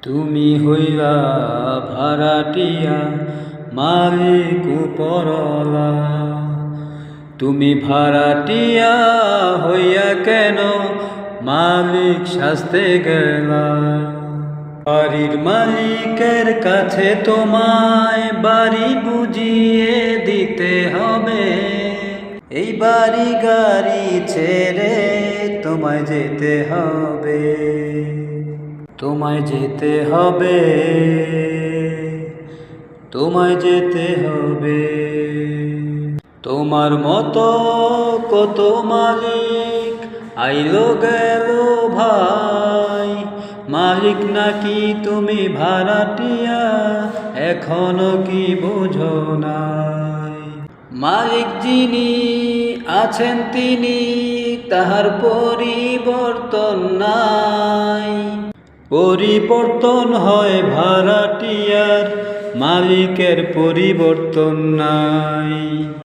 তুমি হইলা ভাড়াটিয়া, মালিক উপরওয়ালা। তুমি ভাড়াটিয়া হইয়া কেন মালিক সাজতে গেলা? বাড়ির মালিকের কাছে তোমায় বাড়ি বুঝিয়ে দিতে হবে। এই বাড়ি গাড়ি ছেড়ে তোমায় যেতে হবে, তোমায় যেতে হবে, তোমায় যেতে হবে। তোমার মতো কত মালিক আইলো গেল ভাই, মালিক নাকি তুমি ভাড়াটিয়া এখনো কি বুঝো নাই? মালিক যিনি আছেন তিনি, তাহার পরিবর্তন নাই। পরিবর্তন হয় ভাড়াটিয়ার, মালিকের পরিবর্তন নাই।